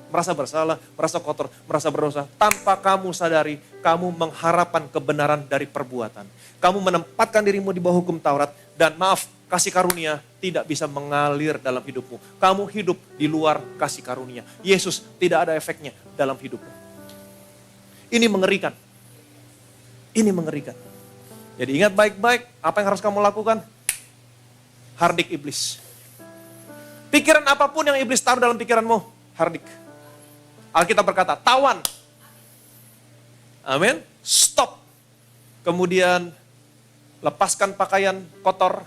merasa bersalah, merasa kotor, merasa berdosa, tanpa kamu sadari, kamu mengharapkan kebenaran dari perbuatan. Kamu menempatkan dirimu di bawah hukum Taurat, dan maaf, kasih karunia tidak bisa mengalir dalam hidupmu. Kamu hidup di luar kasih karunia. Yesus tidak ada efeknya dalam hidupmu. Ini mengerikan. Ini mengerikan. Jadi ingat baik-baik apa yang harus kamu lakukan. Hardik iblis. Pikiran apapun yang iblis taruh dalam pikiranmu, hardik. Alkitab berkata, tawan. Amin. Stop. Kemudian lepaskan pakaian kotor.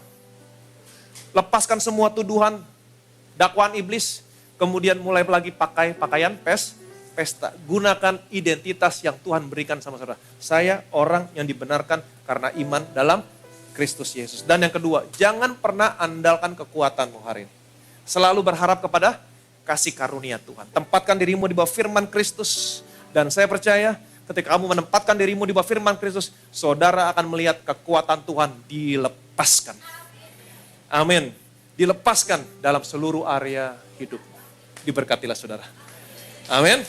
Lepaskan semua tuduhan, dakwaan iblis. Kemudian mulai lagi pakai pakaian pesta. Gunakan identitas yang Tuhan berikan sama saudara. Saya orang yang dibenarkan karena iman dalam Kristus Yesus. Dan yang kedua, jangan pernah andalkan kekuatanmu hari ini. Selalu berharap kepada kasih karunia Tuhan. Tempatkan dirimu di bawah firman Kristus. Dan saya percaya ketika kamu menempatkan dirimu di bawah firman Kristus, saudara akan melihat kekuatan Tuhan dilepaskan. Amin. Dilepaskan dalam seluruh area hidup. Diberkatilah saudara. Amin.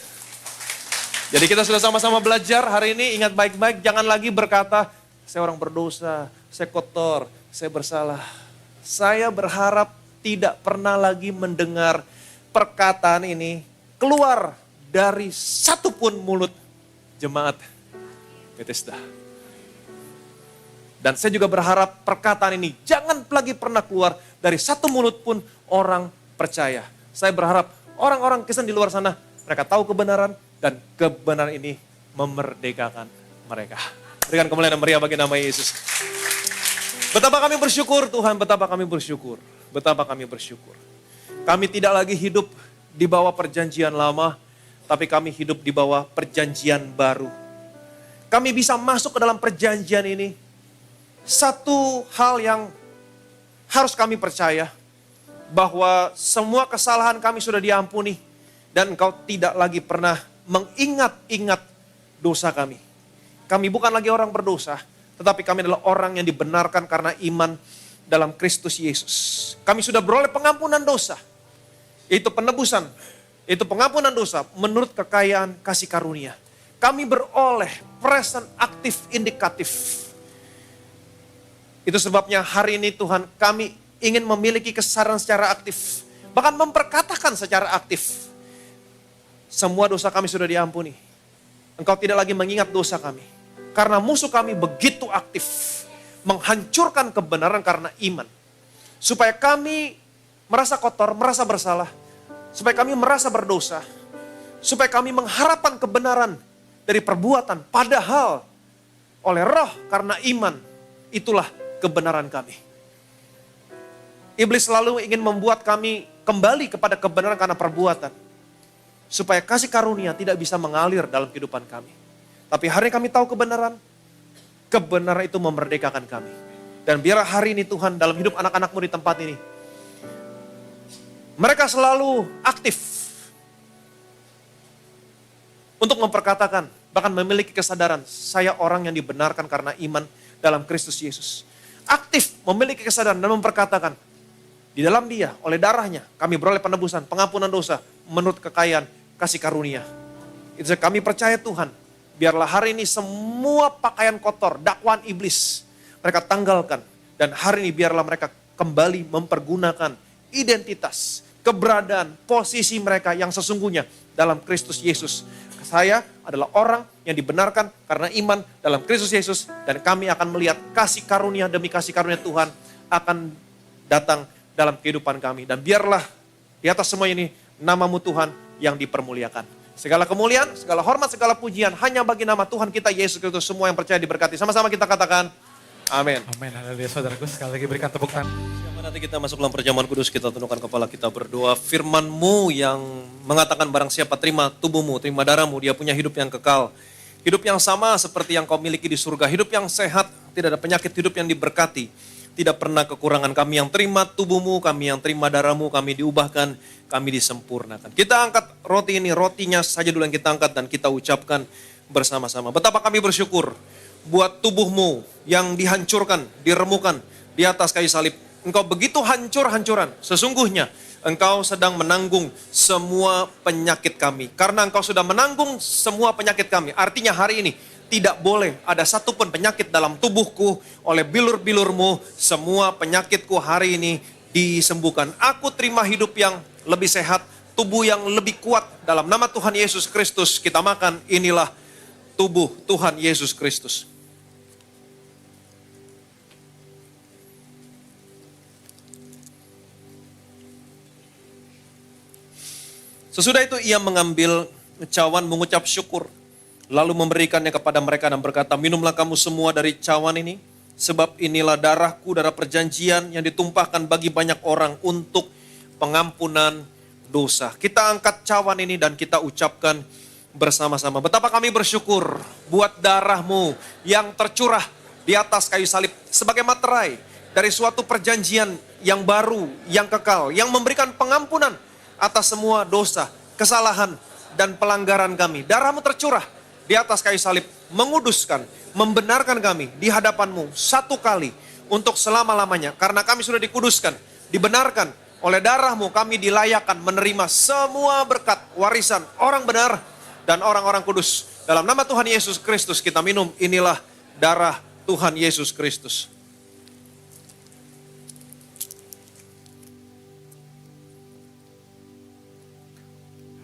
Jadi kita sudah sama-sama belajar hari ini. Ingat baik-baik, jangan lagi berkata, saya orang berdosa, saya kotor, saya bersalah. Saya berharap tidak pernah lagi mendengar perkataan ini keluar dari satupun mulut jemaat Bethesda. Dan saya juga berharap perkataan ini jangan lagi pernah keluar dari satu mulut pun orang percaya. Saya berharap orang-orang Kristen di luar sana, mereka tahu kebenaran dan kebenaran ini memerdekakan mereka. Berikan kemuliaan meriah bagi nama Yesus. Betapa kami bersyukur Tuhan, betapa kami bersyukur. Betapa kami bersyukur. Kami tidak lagi hidup di bawah perjanjian lama, tapi kami hidup di bawah perjanjian baru. Kami bisa masuk ke dalam perjanjian ini. Satu hal yang harus kami percaya, bahwa semua kesalahan kami sudah diampuni, dan Engkau tidak lagi pernah mengingat-ingat dosa kami. Kami bukan lagi orang berdosa, tetapi kami adalah orang yang dibenarkan karena iman dalam Kristus Yesus. Kami sudah beroleh pengampunan dosa. Itu penebusan, itu pengampunan dosa menurut kekayaan kasih karunia. Kami beroleh present aktif indikatif. Itu sebabnya hari ini Tuhan kami ingin memiliki kesadaran secara aktif. Bahkan memperkatakan secara aktif. Semua dosa kami sudah diampuni. Engkau tidak lagi mengingat dosa kami. Karena musuh kami begitu aktif. Menghancurkan kebenaran karena iman. Supaya kami merasa kotor, merasa bersalah. Supaya kami merasa berdosa. Supaya kami mengharapkan kebenaran dari perbuatan. Padahal oleh roh karena iman. Itulah kebenaran kami. Iblis selalu ingin membuat kami kembali kepada kebenaran karena perbuatan. Supaya kasih karunia tidak bisa mengalir dalam kehidupan kami. Tapi hari ini kami tahu kebenaran. Kebenaran itu memerdekakan kami. Dan biarlah hari ini Tuhan dalam hidup anak-anak-Mu di tempat ini. Mereka selalu aktif. Untuk memperkatakan, bahkan memiliki kesadaran. Saya orang yang dibenarkan karena iman dalam Kristus Yesus. Aktif memiliki kesadaran dan memperkatakan. Di dalam Dia, oleh darahnya, kami beroleh penebusan, pengampunan dosa, menurut kekayaan kasih karunia. Itu kami percaya Tuhan, biarlah hari ini semua pakaian kotor, dakwaan iblis, mereka tanggalkan. Dan hari ini biarlah mereka kembali mempergunakan identitas, keberadaan, posisi mereka yang sesungguhnya dalam Kristus Yesus. Saya adalah orang yang dibenarkan karena iman dalam Kristus Yesus. Dan kami akan melihat kasih karunia demi kasih karunia Tuhan akan datang dalam kehidupan kami. Dan biarlah di atas semua ini nama-Mu Tuhan yang dipermuliakan. Segala kemuliaan, segala hormat, segala pujian hanya bagi nama Tuhan kita Yesus Kristus. Semua yang percaya diberkati. Sama-sama kita katakan amin. Amin. Haleluya saudaraku. Sekali lagi berikan tepuk tangan. Nanti kita masuk dalam perjamuan kudus, kita tundukkan kepala, kita berdoa. Firman-Mu yang mengatakan barang siapa terima tubuhmu, terima darahmu, dia punya hidup yang kekal. Hidup yang sama seperti yang kau miliki di surga. Hidup yang sehat, tidak ada penyakit, hidup yang diberkati. Tidak pernah kekurangan. Kami yang terima tubuhmu, kami yang terima darahmu, kami diubahkan, kami disempurnakan. Kita angkat roti ini, rotinya saja dulu yang kita angkat dan kita ucapkan bersama-sama. Betapa kami bersyukur buat tubuhmu yang dihancurkan, diremukan di atas kayu salib. Engkau begitu hancur-hancuran. Sesungguhnya engkau sedang menanggung semua penyakit kami. Karena engkau sudah menanggung semua penyakit kami. Artinya hari ini tidak boleh ada satupun penyakit dalam tubuhku. Oleh bilur-bilur-Mu, semua penyakitku hari ini disembuhkan. Aku terima hidup yang lebih sehat, tubuh yang lebih kuat. Dalam nama Tuhan Yesus Kristus kita makan, inilah tubuh Tuhan Yesus Kristus. Sesudah itu ia mengambil cawan, mengucap syukur. Lalu memberikannya kepada mereka dan berkata, minumlah kamu semua dari cawan ini. Sebab inilah darahku, darah perjanjian yang ditumpahkan bagi banyak orang untuk pengampunan dosa. Kita angkat cawan ini dan kita ucapkan bersama-sama. Betapa kami bersyukur buat darah-Mu yang tercurah di atas kayu salib. Sebagai materai dari suatu perjanjian yang baru, yang kekal. Yang memberikan pengampunan atas semua dosa, kesalahan, dan pelanggaran kami. Darah-Mu tercurah di atas kayu salib, menguduskan, membenarkan kami di hadapan-Mu satu kali untuk selama-lamanya. Karena kami sudah dikuduskan, dibenarkan oleh darah-Mu, kami dilayakkan menerima semua berkat, warisan orang benar dan orang-orang kudus. Dalam nama Tuhan Yesus Kristus kita minum, inilah darah Tuhan Yesus Kristus.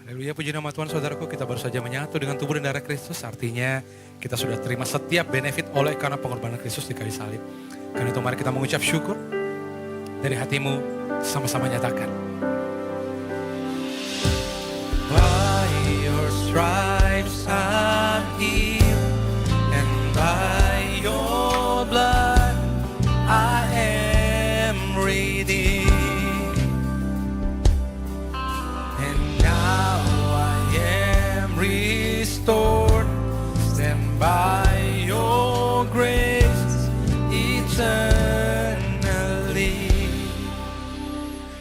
Haleluya, puji nama Tuhan saudaraku, kita baru saja menyatu dengan tubuh dan darah Kristus. Artinya kita sudah terima setiap benefit oleh karena pengorbanan Kristus di kayu salib. Karena itu mari kita mengucap syukur dari hatimu, sama-sama nyatakan. By your stripes I'm healed, and by your blood I am redeemed. Restored, stand by your grace eternally.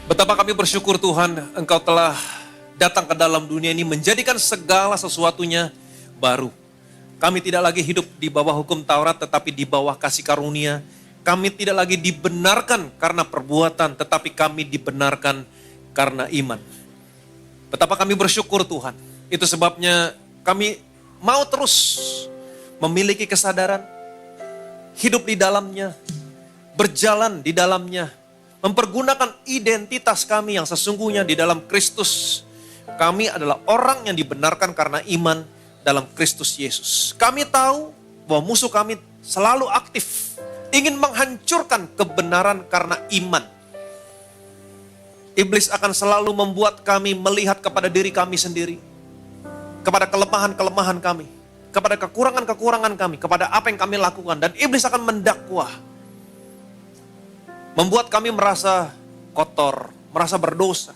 Betapa kami bersyukur Tuhan, Engkau telah datang ke dalam dunia ini menjadikan segala sesuatunya baru. Kami tidak lagi hidup di bawah hukum Taurat tetapi di bawah kasih karunia. Kami tidak lagi dibenarkan karena perbuatan tetapi kami dibenarkan karena iman. Betapa kami bersyukur Tuhan. Itu sebabnya kami mau terus memiliki kesadaran, hidup di dalamnya, berjalan di dalamnya, mempergunakan identitas kami yang sesungguhnya di dalam Kristus. Kami adalah orang yang dibenarkan karena iman dalam Kristus Yesus. Kami tahu bahwa musuh kami selalu aktif, ingin menghancurkan kebenaran karena iman. Iblis akan selalu membuat kami melihat kepada diri kami sendiri, kepada kelemahan-kelemahan kami, kepada kekurangan-kekurangan kami, kepada apa yang kami lakukan. Dan iblis akan mendakwah, membuat kami merasa kotor, merasa berdosa,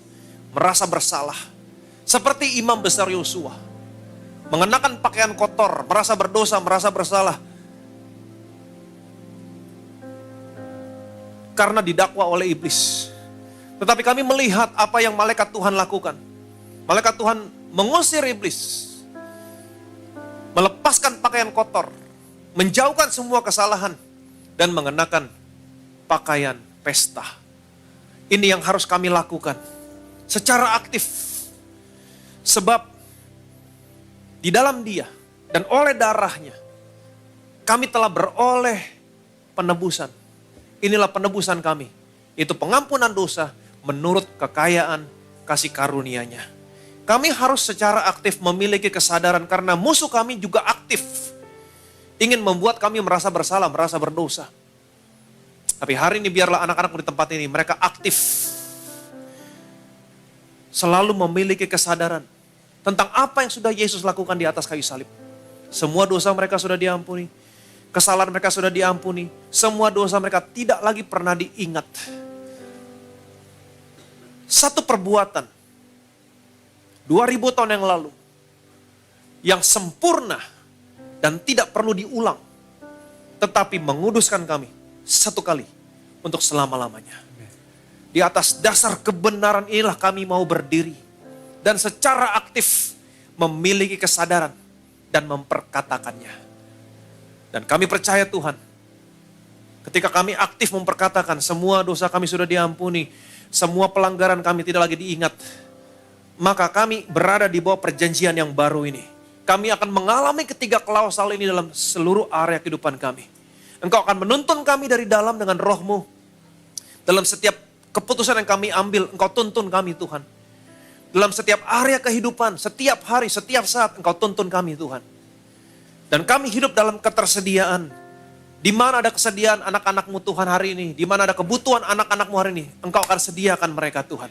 merasa bersalah. Seperti imam besar Yosua, mengenakan pakaian kotor, merasa berdosa, merasa bersalah. Karena didakwa oleh iblis. Tetapi kami melihat apa yang malaikat Tuhan lakukan. Malaikat Tuhan mengusir iblis, melepaskan pakaian kotor, menjauhkan semua kesalahan, dan mengenakan pakaian pesta. Ini yang harus kami lakukan secara aktif. Sebab di dalam Dia dan oleh darahnya kami telah beroleh penebusan. Inilah penebusan kami. Itu pengampunan dosa menurut kekayaan kasih karunia-Nya. Kami harus secara aktif memiliki kesadaran karena musuh kami juga aktif. Ingin membuat kami merasa bersalah, merasa berdosa. Tapi hari ini biarlah anak-anakmu di tempat ini, mereka aktif. Selalu memiliki kesadaran tentang apa yang sudah Yesus lakukan di atas kayu salib. Semua dosa mereka sudah diampuni. Kesalahan mereka sudah diampuni. Semua dosa mereka tidak lagi pernah diingat. Satu perbuatan 2000 tahun yang lalu yang sempurna dan tidak perlu diulang, tetapi menguduskan kami satu kali untuk selama-lamanya. Di atas dasar kebenaran inilah kami mau berdiri dan secara aktif memiliki kesadaran dan memperkatakannya. Dan kami percaya Tuhan, ketika kami aktif memperkatakan semua dosa kami sudah diampuni, semua pelanggaran kami tidak lagi diingat, maka kami berada di bawah perjanjian yang baru ini. Kami akan mengalami ketiga klausal ini dalam seluruh area kehidupan kami. Engkau akan menuntun kami dari dalam dengan roh-Mu. Dalam setiap keputusan yang kami ambil, Engkau tuntun kami Tuhan. Dalam setiap area kehidupan, setiap hari, setiap saat Engkau tuntun kami Tuhan. Dan kami hidup dalam ketersediaan. Di mana ada kesediaan anak-anak-Mu Tuhan hari ini, di mana ada kebutuhan anak-anak-Mu hari ini, Engkau akan sediakan mereka Tuhan.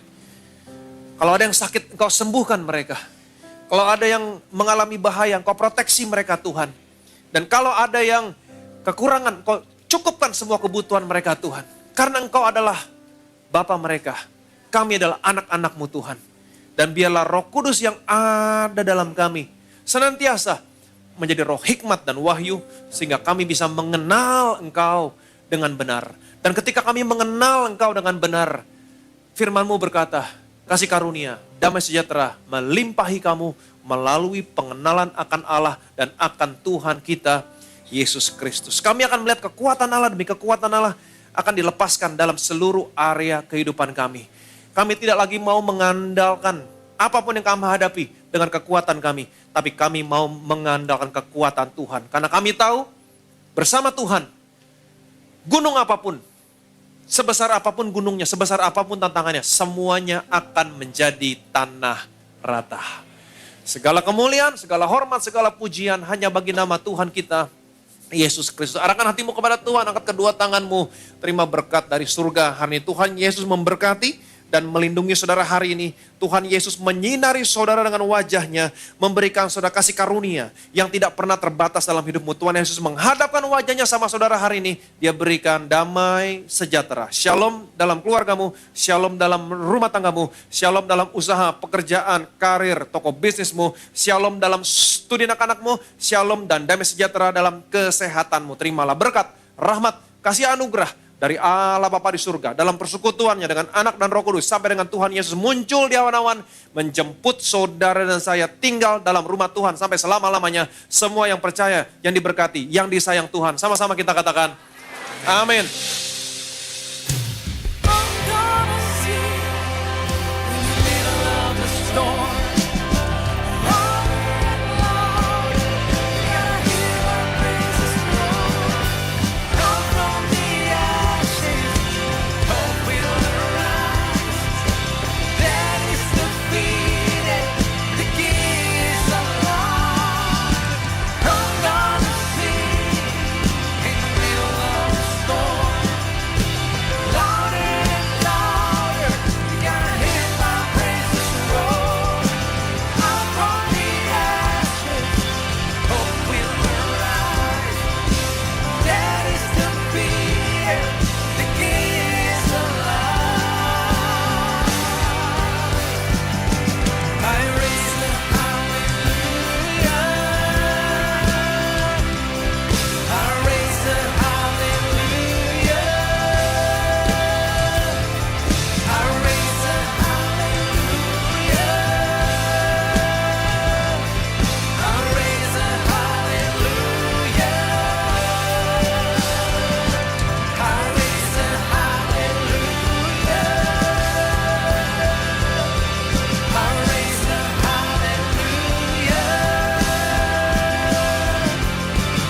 Kalau ada yang sakit, Engkau sembuhkan mereka. Kalau ada yang mengalami bahaya, Engkau proteksi mereka Tuhan. Dan kalau ada yang kekurangan, Engkau cukupkan semua kebutuhan mereka Tuhan. Karena Engkau adalah Bapa mereka. Kami adalah anak-anak-Mu Tuhan. Dan biarlah Roh Kudus yang ada dalam kami senantiasa menjadi roh hikmat dan wahyu, sehingga kami bisa mengenal Engkau dengan benar. Dan ketika kami mengenal Engkau dengan benar, firman-Mu berkata, kasih karunia, damai sejahtera melimpahi kamu melalui pengenalan akan Allah dan akan Tuhan kita, Yesus Kristus. Kami akan melihat kekuatan Allah demi kekuatan Allah akan dilepaskan dalam seluruh area kehidupan kami. Kami tidak lagi mau mengandalkan apapun yang kami hadapi dengan kekuatan kami, tapi kami mau mengandalkan kekuatan Tuhan. Karena kami tahu bersama Tuhan, gunung apapun, sebesar apapun gunungnya, sebesar apapun tantangannya, semuanya akan menjadi tanah rata. Segala kemuliaan, segala hormat, segala pujian hanya bagi nama Tuhan kita, Yesus Kristus. Arahkan hatimu kepada Tuhan, angkat kedua tanganmu, terima berkat dari surga. Hari ini Tuhan Yesus memberkati dan melindungi saudara hari ini. Tuhan Yesus menyinari saudara dengan wajahnya, memberikan saudara kasih karunia yang tidak pernah terbatas dalam hidupmu. Tuhan Yesus menghadapkan wajahnya sama saudara hari ini. Dia berikan damai sejahtera. Shalom dalam keluargamu, shalom dalam rumah tanggamu, shalom dalam usaha, pekerjaan, karir, toko bisnismu, shalom dalam studi anak-anakmu, shalom dan damai sejahtera dalam kesehatanmu. Terimalah berkat, rahmat, kasih anugerah, dari Allah Bapa di surga, dalam persekutuannya dengan Anak dan Roh Kudus, sampai dengan Tuhan Yesus muncul di awan-awan, menjemput saudara dan saya tinggal dalam rumah Tuhan sampai selama-lamanya. Semua yang percaya, yang diberkati, yang disayang Tuhan. Sama-sama kita katakan, amin. I'm gonna see in the middle of the storm. Louder and louder, gotta hear my praises roar. Come from the ashes, hope will arise. That is defeated, the King is alive. I'm gonna sing in the middle of the storm. Louder and louder, you gotta hear my praises roar. Out from the ashes, hope will arise. That is defeated, the King is alive. I raise the hallelujah. I raise the hallelujah. I raise the hallelujah. I raise the hallelujah. I raise the hallelujah. I raise the hallelujah.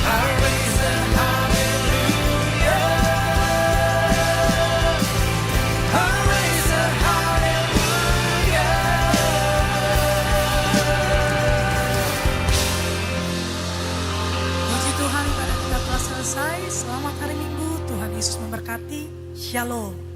I raise the hallelujah. I raise the hallelujah. Puji Tuhan, pada kita telah selesai. Selamat hari Minggu. Tuhan Yesus memberkati. Shalom.